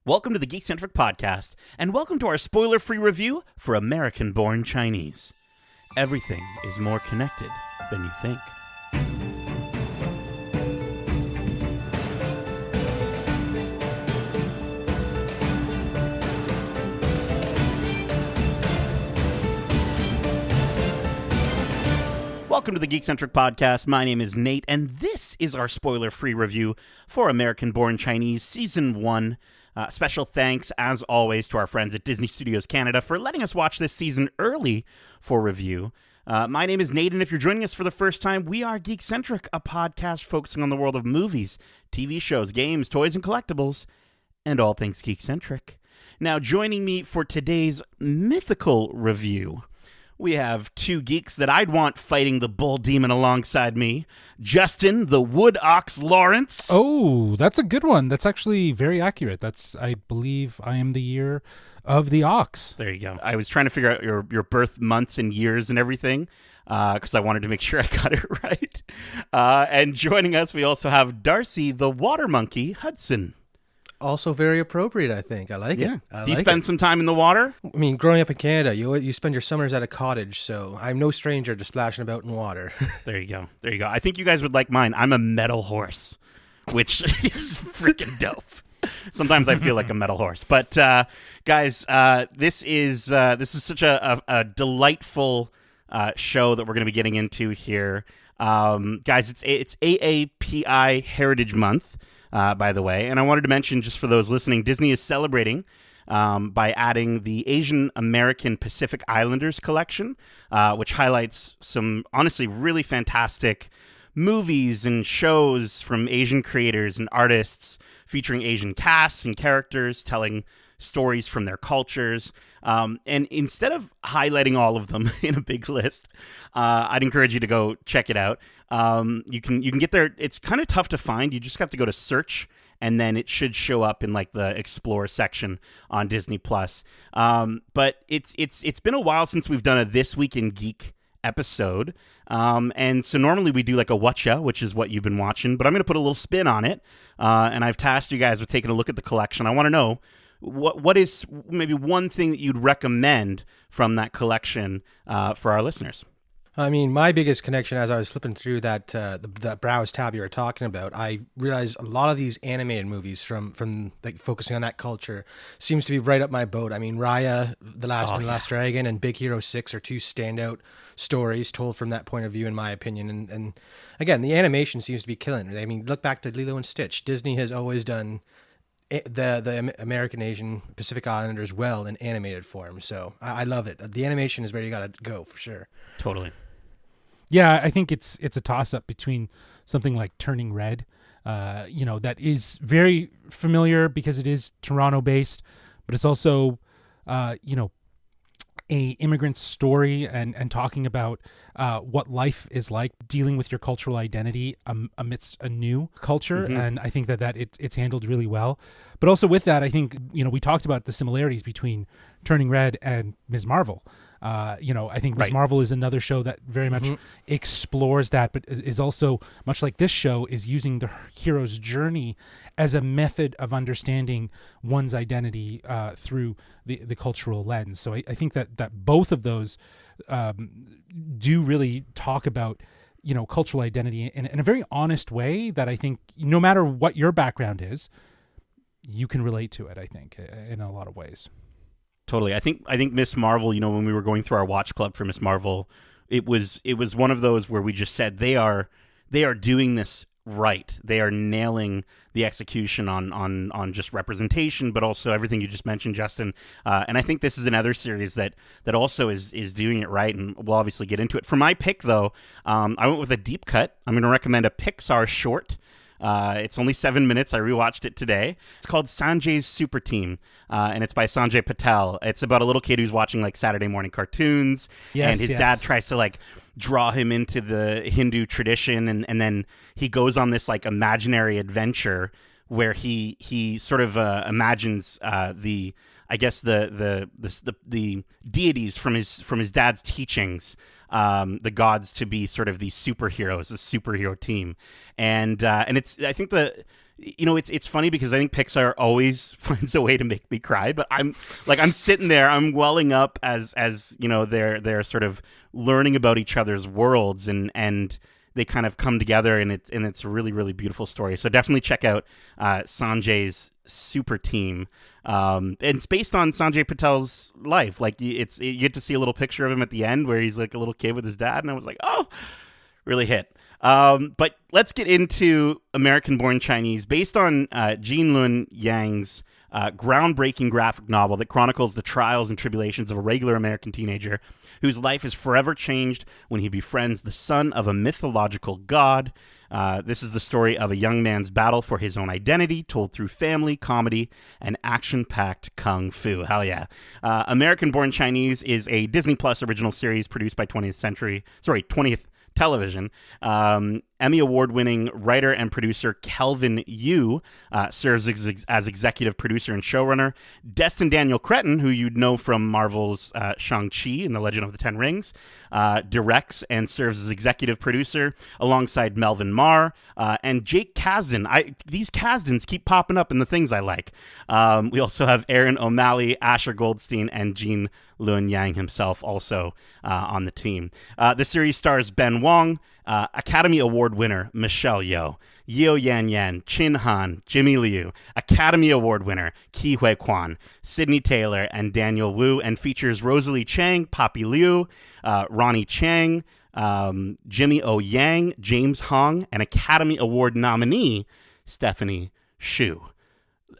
Welcome to the Geekcentric podcast, and welcome to our spoiler-free review for American-Born Chinese. Everything is more connected than you think. Welcome to the Geekcentric podcast. My name is Nate, and this is our spoiler-free review for American-Born Chinese Season 1. Special thanks, as always, to our friends at Disney Studios Canada for letting us watch this season early for review. My name is Nate, and if you're joining us for the first time, we are Geekcentric, a podcast focusing on the world of movies, TV shows, games, toys, and collectibles, and all things Geekcentric. Now, joining me for today's mythical review, we have two geeks that I'd want fighting the bull demon alongside me. Justin, the Wood Ox Lawrence. Oh, that's a good one. That's actually very accurate. I believe I am the year of the ox. There you go. I was trying to figure out your birth months and years and everything because I wanted to make sure I got it right. And joining us, we also have Darcy, the Water Monkey Hudson. Also very appropriate, I think. I like it. Do you spend some time in the water? I mean, growing up in Canada, you spend your summers at a cottage, so I'm no stranger to splashing about in water. There you go. I think you guys would like mine. I'm a metal horse, which is freaking dope. Sometimes I feel like a metal horse. But guys, this is such a delightful show that we're going to be getting into here. Guys, it's AAPI Heritage Month. By the way, and I wanted to mention, just for those listening, Disney is celebrating by adding the Asian American Pacific Islanders collection, which highlights some honestly really fantastic movies and shows from Asian creators and artists featuring Asian casts and characters telling stories from their cultures. And instead of highlighting all of them in a big list, I'd encourage you to go check it out. You can get there. It's kind of tough to find. You just have to go to search, and then it should show up in like the Explore section on Disney Plus. But it's been a while since we've done a This Week in Geek episode. And so normally we do like a whatcha, which is what you've been watching, but I'm going to put a little spin on it. And I've tasked you guys with taking a look at the collection. I want to know what is maybe one thing that you'd recommend from that collection for our listeners. I mean, my biggest connection as I was flipping through that browse tab you were talking about, I realized a lot of these animated movies from like focusing on that culture seems to be right up my boat. I mean, Raya, The Last Dragon, and Big Hero 6 are two standout stories told from that point of view, in my opinion. And again, the animation seems to be killing it. I mean, look back to Lilo and Stitch. Disney has always done the American Asian Pacific Islanders well in animated form, so I love it. The animation is where you gotta go for sure. Totally. Yeah, I think it's a toss-up between something like Turning Red, that is very familiar because it is Toronto-based, but it's also, a immigrant story and talking about what life is like dealing with your cultural identity amidst a new culture. Mm-hmm. And I think that it's handled really well. But also with that, I think, we talked about the similarities between Turning Red and Ms. Marvel. I think Ms. Marvel is another show that very much explores that, but is also, much like this show, is using the hero's journey as a method of understanding one's identity through the cultural lens. So I think that both of those do really talk about, cultural identity in a very honest way that I think no matter what your background is, you can relate to it, I think, in a lot of ways. Totally. I think Miss Marvel, when we were going through our watch club for Miss Marvel, it was one of those where we just said they are doing this right. They are nailing the execution on just representation, but also everything you just mentioned, Justin. And I think this is another series that also is doing it right, and we'll obviously get into it. For my pick, though, I went with a deep cut. I'm going to recommend a Pixar short. It's only 7 minutes. I rewatched it today. It's called Sanjay's Super Team, and it's by Sanjay Patel. It's about a little kid who's watching like Saturday morning cartoons, and his dad tries to like draw him into the Hindu tradition, and then he goes on this like imaginary adventure where he sort of imagines the deities from his dad's teachings, the gods, to be sort of these superheroes, the superhero team, and it's, I think it's funny because I think Pixar always finds a way to make me cry, but I'm sitting there, I'm welling up as they're sort of learning about each other's worlds, and they kind of come together, and it's a really, really beautiful story. So definitely check out Sanjay's Super Team. And it's based on Sanjay Patel's life. Like you get to see a little picture of him at the end where he's like a little kid with his dad, and I was like, oh, really hit. But let's get into American-Born Chinese, based on Gene Luen Yang's groundbreaking graphic novel that chronicles the trials and tribulations of a regular American teenager whose life is forever changed when he befriends the son of a mythological god. This is the story of a young man's battle for his own identity, told through family, comedy, and action-packed kung fu. Hell yeah. American-Born Chinese is a Disney Plus original series produced by 20th Television. Emmy Award-winning writer and producer Kelvin Yu serves as executive producer and showrunner. Destin Daniel Cretton, who you'd know from Marvel's Shang-Chi and the Legend of the Ten Rings, directs and serves as executive producer alongside Melvin Marr and Jake Kasdan. These Kasdans keep popping up in the things I like. We also have Aaron O'Malley, Asher Goldstein, and Gene Luen Yang himself also on the team. The series stars Ben Wong, Academy Award winner Michelle Yeoh, Yeo Yan Yan, Chin Han, Jimmy Liu, Academy Award winner Ke Huy Quan, Sydney Taylor, and Daniel Wu, and features Rosalie Chang, Poppy Liu, Ronnie Chang, Jimmy O Yang, James Hong, and Academy Award nominee Stephanie Hsu.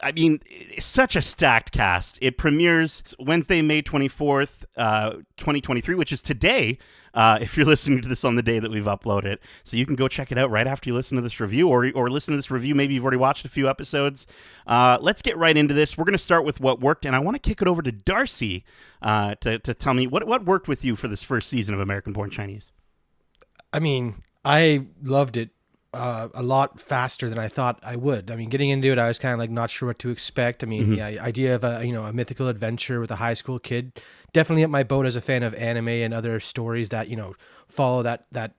I mean, it's such a stacked cast. It premieres Wednesday, May 24th, 2023, which is today, if you're listening to this on the day that we've uploaded. So you can go check it out right after you listen to this review, or listen to this review. Maybe you've already watched a few episodes. Let's get right into this. We're going to start with what worked, and I want to kick it over to Darcy to tell me what worked with you for this first season of American-Born Chinese. I mean, I loved it a lot faster than I thought I would. I mean, getting into it, I was kind of like not sure what to expect. I mean, the idea of a mythical adventure with a high school kid, definitely at my boat as a fan of anime and other stories that follow that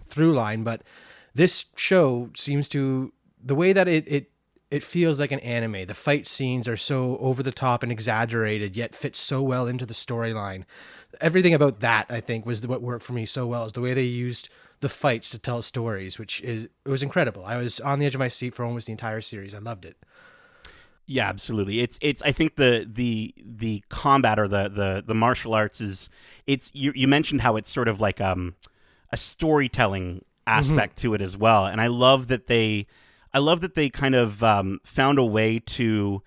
through line. But this show seems to, the way that it feels like an anime. The fight scenes are so over the top and exaggerated, yet fit so well into the storyline. Everything about that, I think, was what worked for me so well, is the way they used the fights to tell stories, it was incredible. I was on the edge of my seat for almost the entire series. I loved it. Yeah, absolutely. It's I think the combat or the martial arts is, you mentioned how it's sort of like a storytelling aspect to it as well. And I love that they kind of found a way to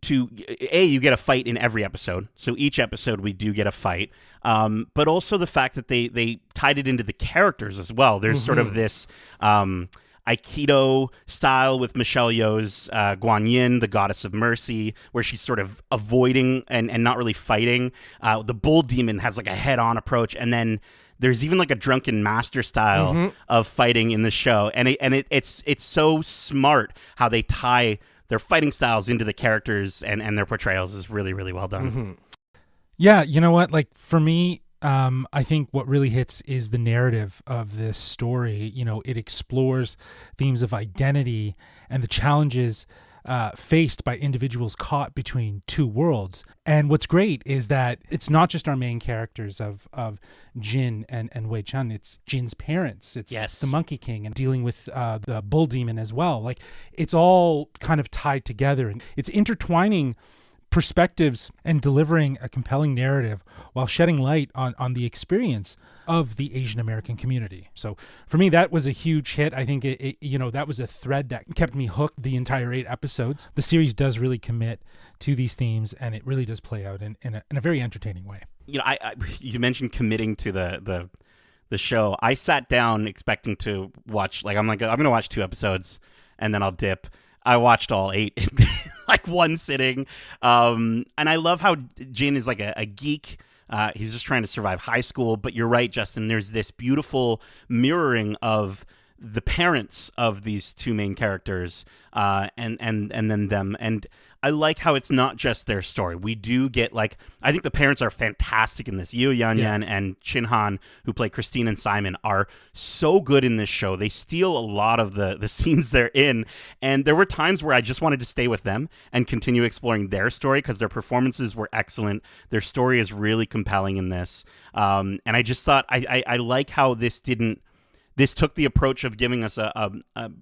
you get a fight in every episode. So each episode we do get a fight. But also the fact that they tied it into the characters as well. There's sort of this Aikido style with Michelle Yeoh's Guan Yin, the goddess of mercy, where she's sort of avoiding and not really fighting. The bull demon has like a head-on approach, and then there's even like a drunken master style of fighting in the show. And it's so smart how they tie their fighting styles into the characters, and their portrayals is really, really well done. Yeah, you know what? Like for me, I think what really hits is the narrative of this story. It explores themes of identity and the challenges faced by individuals caught between two worlds. And what's great is that it's not just our main characters of Jin and Wei Chun. It's Jin's parents. It's the Monkey King, and dealing with the bull demon as well. Like, it's all kind of tied together, and it's intertwining perspectives and delivering a compelling narrative while shedding light on the experience of the Asian American community. So for me, that was a huge hit. I think that was a thread that kept me hooked the entire 8 episodes. The series does really commit to these themes, and it really does play out in a very entertaining way. You mentioned committing to the show. I sat down expecting to watch, I'm going to watch 2 episodes and then I'll dip. I watched all 8 in like one sitting. And I love how Jin is like a geek. He's just trying to survive high school. But you're right, Justin. There's this beautiful mirroring of the parents of these 2 main characters, and then them. And I like how it's not just their story. We do get, like, I think the parents are fantastic in this. Yu Yan and Chin Han, who play Christine and Simon, are so good in this show. They steal a lot of the scenes they're in, and there were times where I just wanted to stay with them and continue exploring their story because their performances were excellent. Their story is really compelling in this, and I just thought I like how this took the approach of giving us a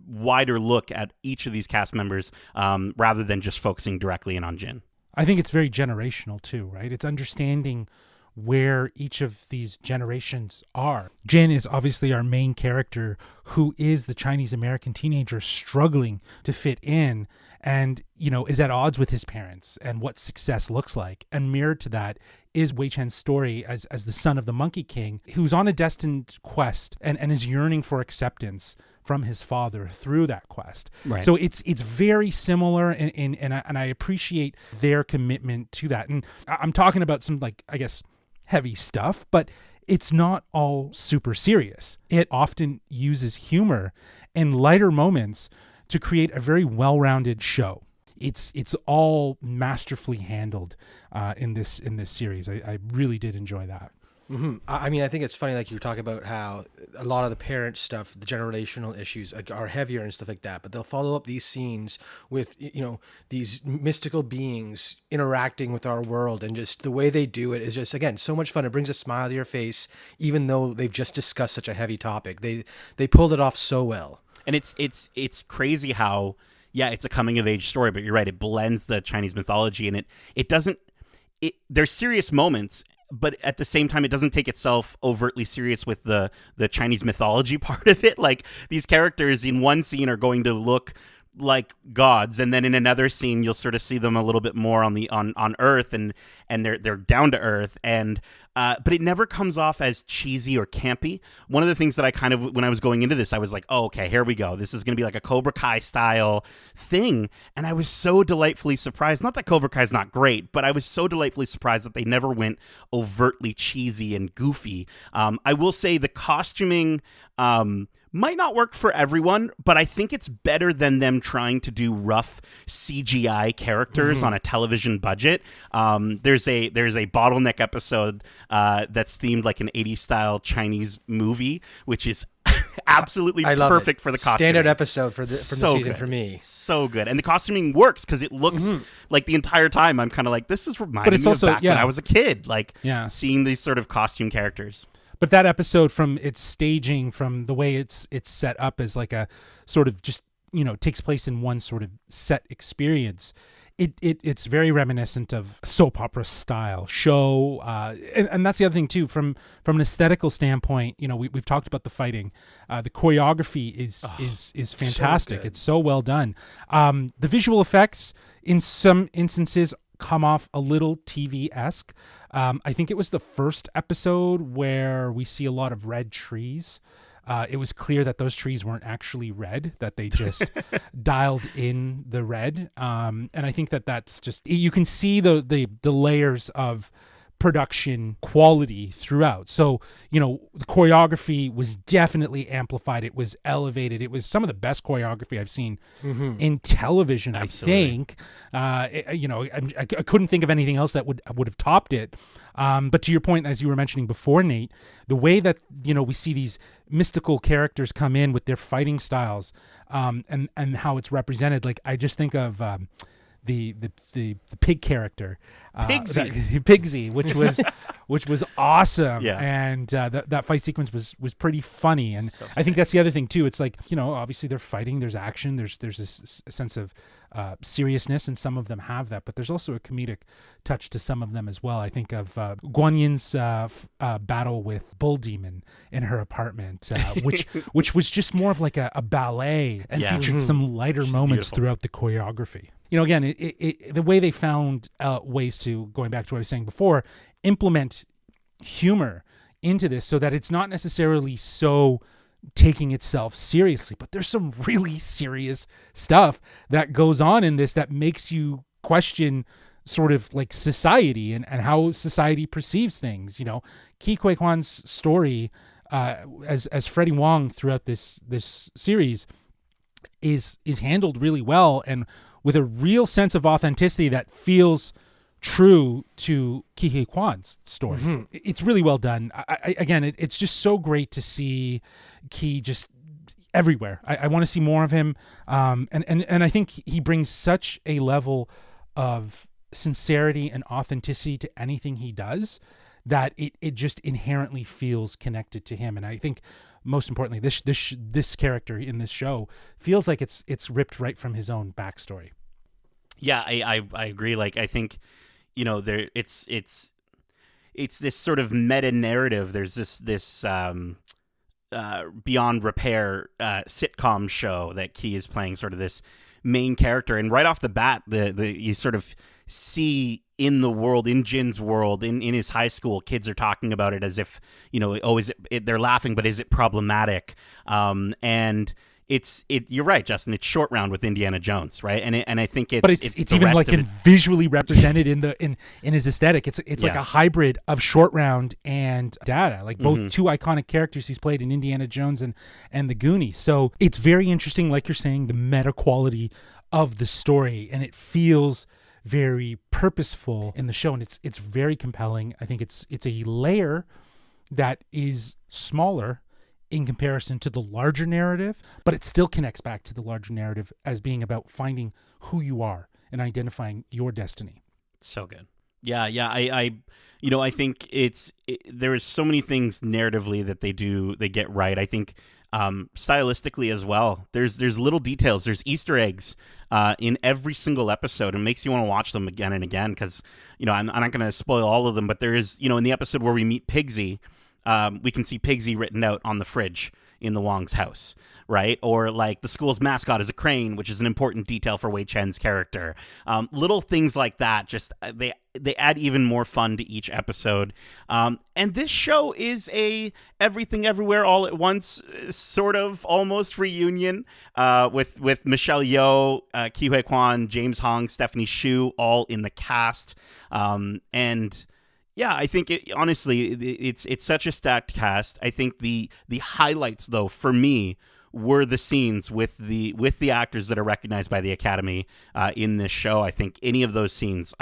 wider look at each of these cast members rather than just focusing directly in on Jin. I think it's very generational too, right? It's understanding where each of these generations are. Jin is obviously our main character, who is the Chinese American teenager struggling to fit in and, is at odds with his parents and what success looks like. And mirrored to that is Wei Chen's story as the son of the Monkey King, who's on a destined quest and is yearning for acceptance from his father through that quest. Right. So it's very similar, and I appreciate their commitment to that. And I'm talking about some, like, I guess, heavy stuff, but it's not all super serious. It often uses humor and lighter moments to create a very well-rounded show. It's all masterfully handled in this series. I really did enjoy that. Mm-hmm. I mean, I think it's funny, like you were talking about how a lot of the parent stuff, the generational issues are heavier and stuff like that, but they'll follow up these scenes with, these mystical beings interacting with our world, and just the way they do it is just, again, so much fun. It brings a smile to your face, even though they've just discussed such a heavy topic. They pulled it off so well. And it's crazy how, it's a coming of age story, but you're right, it blends the Chinese mythology, and it doesn't, there's serious moments, but at the same time, it doesn't take itself overtly serious with the Chinese mythology part of it. Like, these characters in one scene are going to look like gods, and then in another scene you'll sort of see them a little bit more on Earth, and they're down to earth, and but it never comes off as cheesy or campy. One of the things that I kind of, when I was going into this, I was like, oh, okay, here we go. This is going to be like a Cobra Kai style thing. And I was so delightfully surprised. Not that Cobra Kai is not great, but I was so delightfully surprised that they never went overtly cheesy and goofy. I will say the costuming might not work for everyone, but I think it's better than them trying to do rough CGI characters on a television budget. There's a bottleneck episode that's themed like an 80s style Chinese movie, which is absolutely perfect for the costume. Standard episode from the season good. For me. So good. And the costuming works because it looks like the entire time I'm kind of like, this is reminding me of back when I was a kid, seeing these sort of costume characters. But that episode, from its staging, from the way it's set up as like a sort of just, takes place in one sort of set experience, it's very reminiscent of soap opera style show. And that's the other thing too, from an aesthetical standpoint, we've talked about the fighting. The choreography is fantastic. So it's so well done. The visual effects in some instances come off a little TV-esque. I think it was the first episode where we see a lot of red trees. It was clear that those trees weren't actually red, that they just dialed in the red. And I think that's just, you can see the layers of production quality throughout. So, the choreography was definitely amplified. It was elevated. It was some of the best choreography I've seen in television. Absolutely. I think, I couldn't think of anything else that would have topped it. But to your point, as you were mentioning before, Nate, the way that, we see these mystical characters come in with their fighting styles, and how it's represented. Like, I just think of, the pig character, Pigsy, which was awesome. Yeah. And that fight sequence was pretty funny. And I think that's the other thing too. It's like, obviously they're fighting, there's action, there's this sense of seriousness, and some of them have that, but there's also a comedic touch to some of them as well. I think of Guan Yin's battle with Bull Demon in her apartment, which was just more of like a ballet, and featured some lighter moments throughout the choreography. Again, the way they found ways to, going back to what I was saying before, implement humor into this so that it's not necessarily so taking itself seriously, but there's some really serious stuff that goes on in this that makes you question sort of like society and how society perceives things. Ke Huy Quan's story as Freddie Wong throughout this series is handled really well, and with a real sense of authenticity that feels true to Ke Huy Quan's story. It's really well done. Again, it's just so great to see Ke just everywhere. I want to see more of him. And I think he brings such a level of sincerity and authenticity to anything he does that it just inherently feels connected to him. And I think most importantly, this character in this show feels like it's ripped right from his own backstory. Yeah, I agree. Like, I think, there it's this sort of meta narrative. There's this beyond repair sitcom show that Ke is playing, sort of this main character, and right off the bat, the you sort of see in the world, in Jin's world, in his high school, kids are talking about it as if, they're laughing, but is it problematic? And you're right, Justin. It's short round with Indiana Jones, right? And I think it's even like visually represented in his aesthetic. It's like a hybrid of short round and Dada, like both two iconic characters he's played in Indiana Jones and the Goonies. So it's very interesting, like you're saying, the meta quality of the story, and it feels very purposeful in the show, and it's very compelling. I think it's a layer that is smaller in comparison to the larger narrative, but it still connects back to the larger narrative as being about finding who you are and identifying your destiny. So good. Yeah. I think there is so many things narratively that they get right. I think stylistically as well. There's little details. There's Easter eggs in every single episode. It makes you want to watch them again and again because, I'm not going to spoil all of them, but there is, in the episode where we meet Pigsy, we can see Pigsy written out on the fridge in the Wong's house, right? Or like the school's mascot is a crane, which is an important detail for Wei Chen's character. Little things like that, just they add even more fun to each episode. And this show is a everything everywhere all at once sort of almost reunion with Michelle Yeoh, Ke Huy Quan, James Hong, Stephanie Hsu all in the cast. And yeah, I think honestly, it's such a stacked cast. I think the highlights, though, for me, were the scenes with the actors that are recognized by the Academy in this show. I think any of those scenes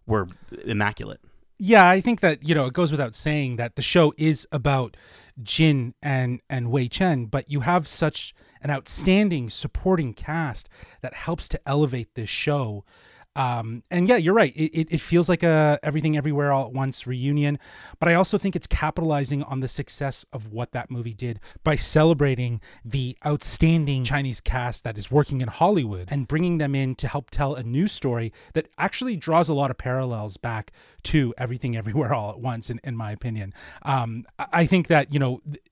were immaculate. Yeah, I think that, it goes without saying that the show is about Jin and Wei Chen, but you have such an outstanding supporting cast that helps to elevate this show. And yeah, you're right. It feels like a Everything Everywhere All at Once reunion, but I also think it's capitalizing on the success of what that movie did by celebrating the outstanding Chinese cast that is working in Hollywood and bringing them in to help tell a new story that actually draws a lot of parallels back to Everything Everywhere All at Once, in my opinion. I think that,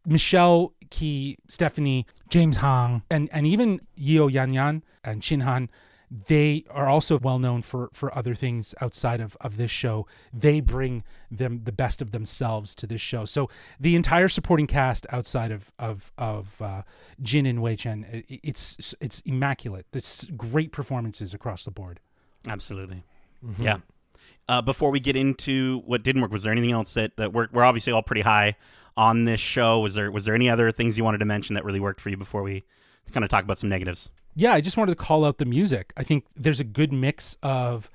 Michelle, Ke, Stephanie, James Hong, and even Yeo Yan and Chin Han, they are also well known for other things outside of this show. They bring them the best of themselves to this show. So the entire supporting cast outside of Jin and Wei Chen, it's immaculate. It's great performances across the board. Absolutely. Mm-hmm. Yeah. Before we get into what didn't work, was there anything else that we're obviously all pretty high on this show? Was there any other things you wanted to mention that really worked for you before we kind of talk about some negatives? Yeah, I just wanted to call out the music. I think there's a good mix of,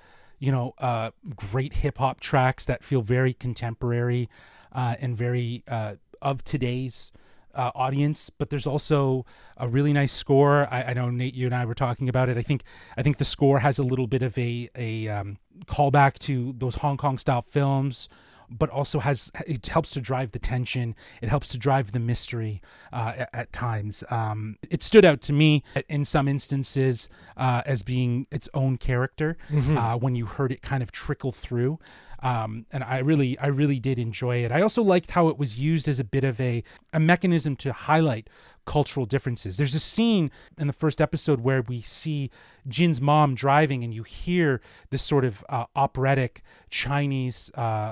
great hip hop tracks that feel very contemporary and very of today's audience, but there's also a really nice score. I know, Nate, you and I were talking about it. I think the score has a little bit of a callback to those Hong Kong style films, but also it helps to drive the tension. It helps to drive the mystery at times. It stood out to me in some instances as being its own character when you heard it kind of trickle through. And I really did enjoy it. I also liked how it was used as a bit of a mechanism to highlight cultural differences. There's a scene in the first episode where we see Jin's mom driving and you hear this sort of operatic Chinese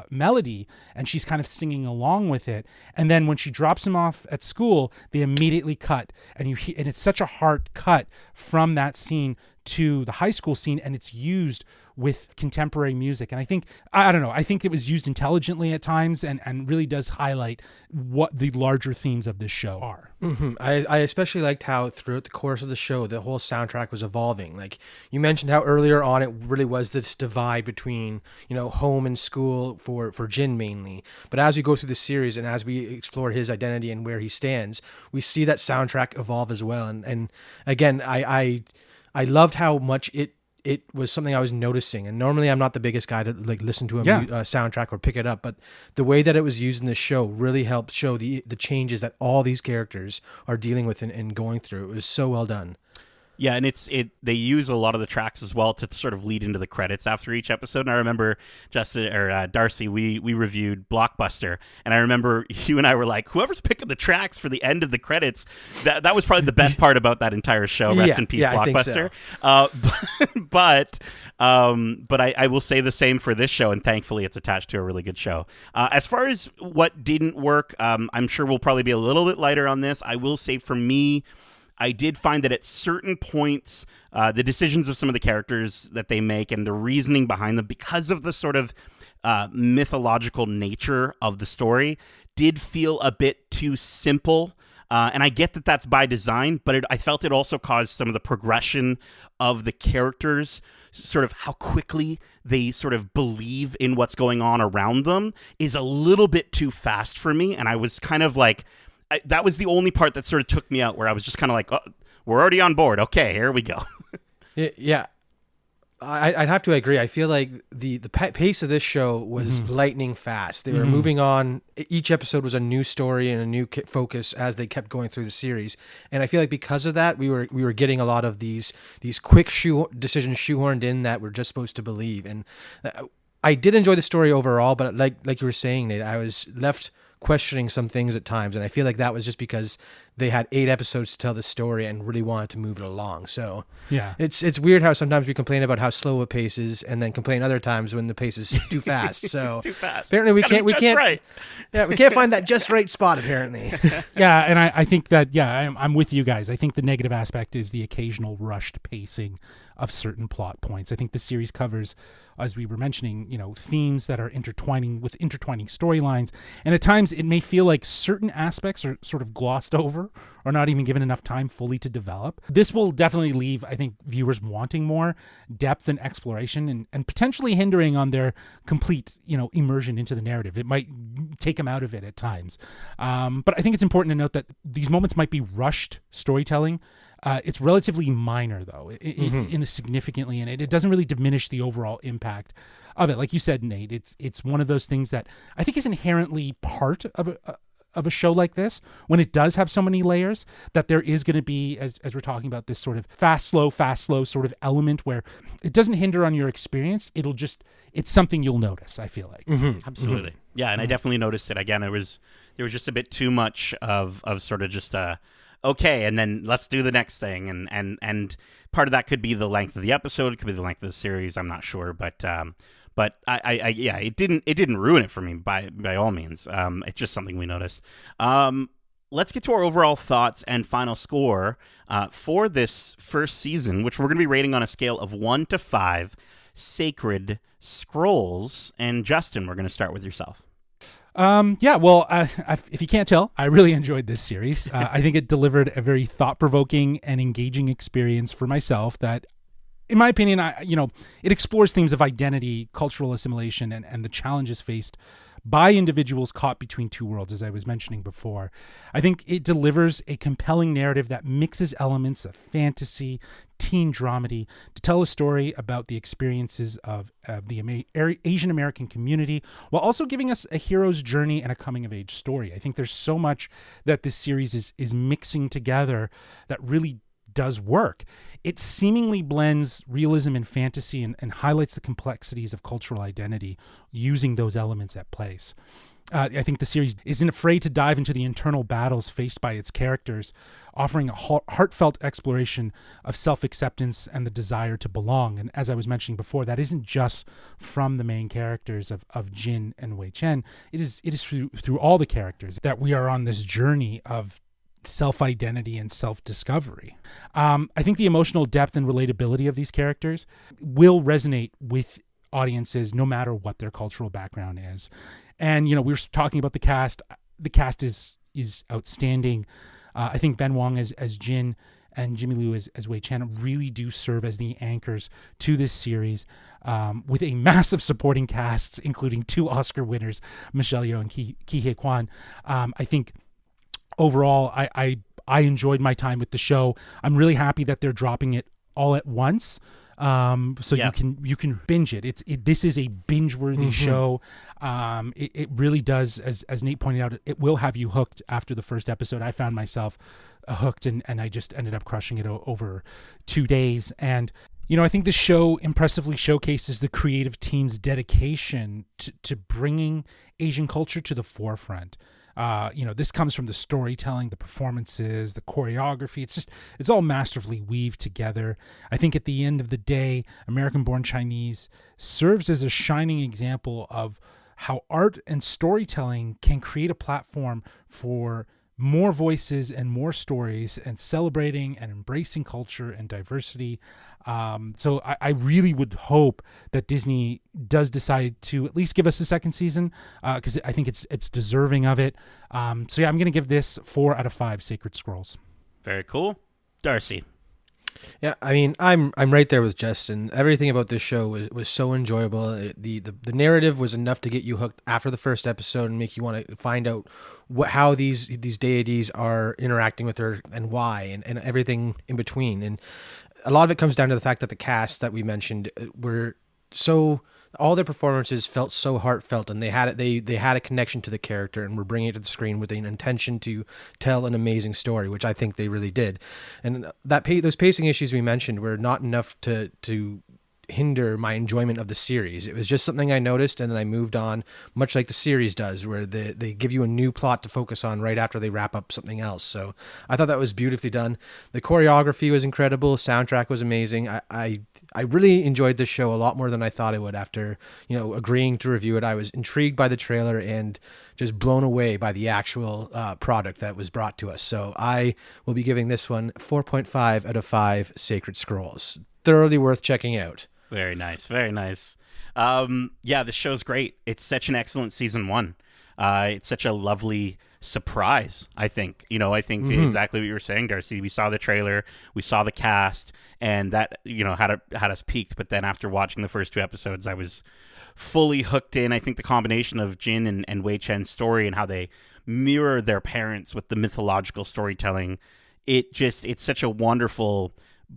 melody, and she's kind of singing along with it. And then when she drops him off at school, they immediately cut, and it's such a hard cut from that scene to the high school scene, and it's used with contemporary music. And I think, I don't know, I think it was used intelligently at times and really does highlight what the larger themes of this show are. Mm-hmm. I especially liked how throughout the course of the show, the whole soundtrack was evolving. Like you mentioned how earlier on it really was this divide between, home and school for Jin mainly. But as we go through the series and as we explore his identity and where he stands, we see that soundtrack evolve as well. And again, I loved how much it was something I was noticing. And normally I'm not the biggest guy to listen to a soundtrack or pick it up, but the way that it was used in the show really helped show the changes that all these characters are dealing with and going through. It was so well done. Yeah, and they use a lot of the tracks as well to sort of lead into the credits after each episode. And I remember Darcy, we reviewed Blockbuster, and I remember you and I were like, whoever's picking the tracks for the end of the credits, that was probably the best part about that entire show. Rest in peace, Blockbuster. I think so. But I will say the same for this show, and thankfully it's attached to a really good show. As far as what didn't work, I'm sure we'll probably be a little bit lighter on this. I will say for me, I did find that at certain points, the decisions of some of the characters that they make and the reasoning behind them, because of the sort of mythological nature of the story, did feel a bit too simple. And I get that that's by design, but I felt it also caused some of the progression of the characters, sort of how quickly they sort of believe in what's going on around them, is a little bit too fast for me. And I was kind of like, that was the only part that sort of took me out, where I was just kind of like, oh, we're already on board. Okay, here we go. Yeah. I'd have to agree. I feel like the pace of this show was lightning fast. They were moving on. Each episode was a new story and a new focus as they kept going through the series. And I feel like because of that, we were getting a lot of these quick decisions shoehorned in that we're just supposed to believe. And I did enjoy the story overall, but like you were saying, Nate, I was left questioning some things at times, and I feel like that was just because they had 8 episodes to tell the story and really wanted to move it along. So yeah, it's weird how sometimes we complain about how slow a pace is, and then complain other times when the pace is too fast. So too fast. Apparently we can't right. Yeah, we can't find that just right spot apparently. Yeah, and I think that I'm with you guys. I think the negative aspect is the occasional rushed pacing of certain plot points. I think the series covers, as we were mentioning, themes that are intertwining storylines, and at times it may feel like certain aspects are sort of glossed over or not even given enough time fully to develop. This will definitely leave, I think, viewers wanting more depth and exploration, and potentially hindering on their complete, immersion into the narrative. It might take them out of it at times. But I think it's important to note that these moments might be rushed storytelling. It's relatively minor, though, in the significantly, and it doesn't really diminish the overall impact of it. Like you said, Nate, it's one of those things that I think is inherently part of a show like this, when it does have so many layers, that there is going to be, as we're talking about, this sort of fast, slow sort of element where it doesn't hinder on your experience. It's something you'll notice, I feel like. Absolutely. Yeah, and I definitely noticed it. Again, there was just a bit too much of sort of just okay, and then let's do the next thing, and part of that could be the length of the episode, it could be the length of the series, I'm not sure, but it didn't ruin it for me by all means. It's just something we noticed. Let's get to our overall thoughts and final score for this first season, which we're going to be rating on a scale of 1 to 5 sacred scrolls. And Justin, we're going to start with yourself. If you can't tell, I really enjoyed this series. I think it delivered a very thought-provoking and engaging experience for myself that, in my opinion, it explores themes of identity, cultural assimilation, and the challenges faced by individuals caught between two worlds, as I was mentioning before. I think it delivers a compelling narrative that mixes elements of fantasy, teen dramedy, to tell a story about the experiences of the Asian American community, while also giving us a hero's journey and a coming-of-age story. I think there's so much that this series is mixing together that really does work. It seemingly blends realism and fantasy and highlights the complexities of cultural identity using those elements at place. I think the series isn't afraid to dive into the internal battles faced by its characters, offering a heartfelt exploration of self-acceptance and the desire to belong. And as I was mentioning before, that isn't just from the main characters of Jin and Wei Chen. It is through all the characters that we are on this journey of self-identity and self-discovery. I think the emotional depth and relatability of these characters will resonate with audiences no matter what their cultural background is. And, we were talking about the cast. The cast is outstanding. I think Ben Wong as Jin and Jimmy Liu as Wei Chen really do serve as the anchors to this series, with a massive supporting cast, including 2 Oscar winners, Michelle Yeoh and Ki Hye Kwan. I think overall, I enjoyed my time with the show. I'm really happy that they're dropping it all at once. You can binge it. This is a binge-worthy show. It really does, as Nate pointed out, it will have you hooked after the first episode. I found myself hooked, and I just ended up crushing it over 2 days. And I think the show impressively showcases the creative team's dedication to bringing Asian culture to the forefront. This comes from the storytelling, the performances, the choreography. It's all masterfully weaved together. I think at the end of the day, American Born Chinese serves as a shining example of how art and storytelling can create a platform for more voices and more stories, and celebrating and embracing culture and diversity. So I really would hope that Disney does decide to at least give us a second season, because I think it's deserving of it. I'm going to give this 4 out of 5 Sacred Scrolls. Very cool. Darcy. Yeah, I mean, I'm right there with Justin. Everything about this show was so enjoyable. The narrative was enough to get you hooked after the first episode and make you want to find out how these deities are interacting with her and why, and everything in between. And a lot of it comes down to the fact that the cast that we mentioned were so, all their performances felt so heartfelt, and they had a connection to the character, and were bringing it to the screen with an intention to tell an amazing story, which I think they really did. And those pacing issues we mentioned were not enough to hinder my enjoyment of the series. It was just something I noticed, and then I moved on, much like the series does, where they give you a new plot to focus on right after they wrap up something else. So I thought that was beautifully done. The choreography was incredible. Soundtrack was amazing. I really enjoyed this show a lot more than I thought I would after, agreeing to review it. I was intrigued by the trailer and just blown away by the actual product that was brought to us. So I will be giving this one 4.5 out of 5 Sacred Scrolls. Thoroughly worth checking out. Very nice. Very nice. The show's great. It's such an excellent season 1. It's such a lovely surprise, I think. Exactly what you were saying, Darcy. We saw the trailer, we saw the cast, and that, had us peaked. But then after watching the first 2 episodes, I was fully hooked in. I think the combination of Jin and Wei Chen's story and how they mirror their parents with the mythological storytelling, it's such a wonderful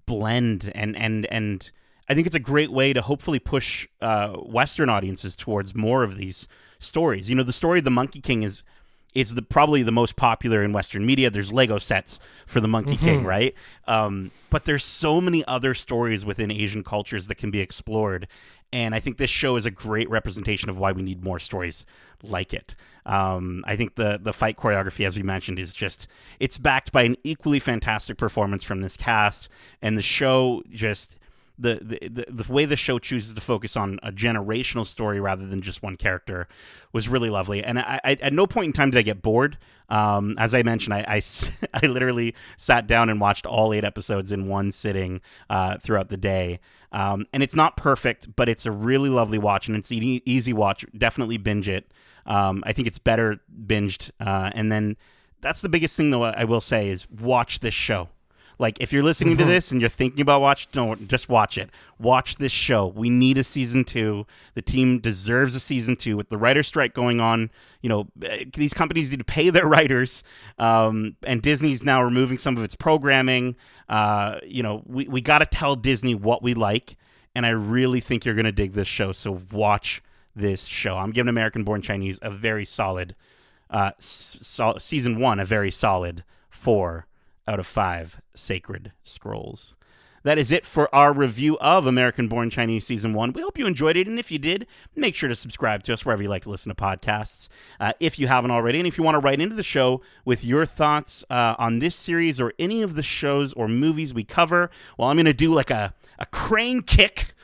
blend, and I think it's a great way to hopefully push Western audiences towards more of these stories. The story of the Monkey King is probably the most popular in Western media. There's Lego sets for the Monkey King, right? But there's so many other stories within Asian cultures that can be explored, and I think this show is a great representation of why we need more stories like it. I think the fight choreography, as we mentioned, it's backed by an equally fantastic performance from this cast, and the show just... The way the show chooses to focus on a generational story rather than just one character was really lovely. And I at no point in time did I get bored. As I mentioned, I literally sat down and watched all 8 episodes in one sitting throughout the day. And it's not perfect, but it's a really lovely watch, and it's an easy watch. Definitely binge it. I think it's better binged. And then that's the biggest thing, though, I will say, is watch this show. Like, if you're listening to this and you're thinking about don't just watch it. Watch this show. We need a season 2. The team deserves a season 2. With the writer's strike going on, these companies need to pay their writers, and Disney's now removing some of its programming. We got to tell Disney what we like, and I really think you're going to dig this show, so watch this show. I'm giving American Born Chinese a very solid, season 1, a very solid 4 out of 5 Sacred Scrolls. That is it for our review of American Born Chinese Season 1. We hope you enjoyed it, and if you did, make sure to subscribe to us wherever you like to listen to podcasts, if you haven't already. And if you want to write into the show with your thoughts on this series or any of the shows or movies we cover, well, I'm going to do like a crane kick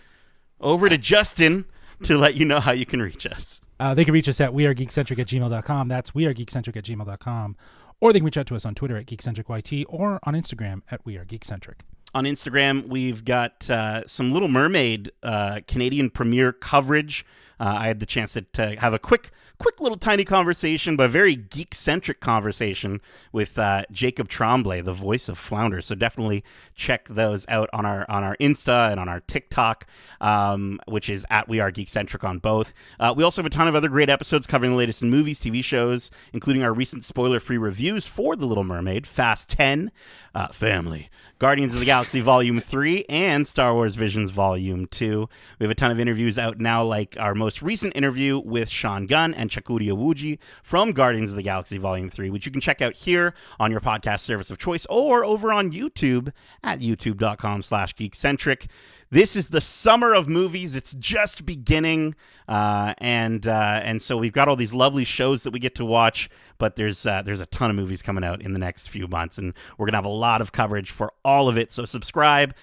over to Justin to let you know how you can reach us. They can reach us at wearegeekcentric@gmail.com. That's wearegeekcentric@gmail.com. or they can reach out to us on Twitter at GeekcentricYT or on Instagram at We Are Geekcentric. On Instagram, we've got some Little Mermaid Canadian premiere coverage. I had the chance to have a quick little tiny conversation, but a very geek-centric conversation with Jacob Tremblay, the voice of Flounder. So definitely check those out on our Insta and on our TikTok, which is at We Are Geekcentric on both. We also have a ton of other great episodes covering the latest in movies, TV shows, including our recent spoiler-free reviews for The Little Mermaid, Fast 10, Family, Guardians of the Galaxy Volume 3, and Star Wars Visions Volume 2. We have a ton of interviews out now, like our most recent interview with Sean Gunn and Chakudi Awuji from Guardians of the Galaxy Volume 3, which you can check out here on your podcast service of choice or over on YouTube at youtube.com/geekcentric. This is the summer of movies. It's just beginning, and so we've got all these lovely shows that we get to watch, but there's a ton of movies coming out in the next few months, and we're going to have a lot of coverage for all of it. So subscribe,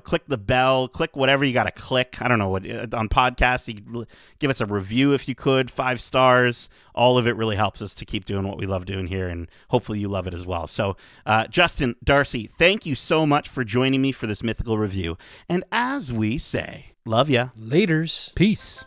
click the bell, click whatever you got to click. I don't know what on podcasts, you could give us a review if you could, 5 stars. All of it really helps us to keep doing what we love doing here, and hopefully you love it as well. So, Justin, Darcy, thank you so much for joining me for this mythical review. And as we say, love ya. Laters. Peace.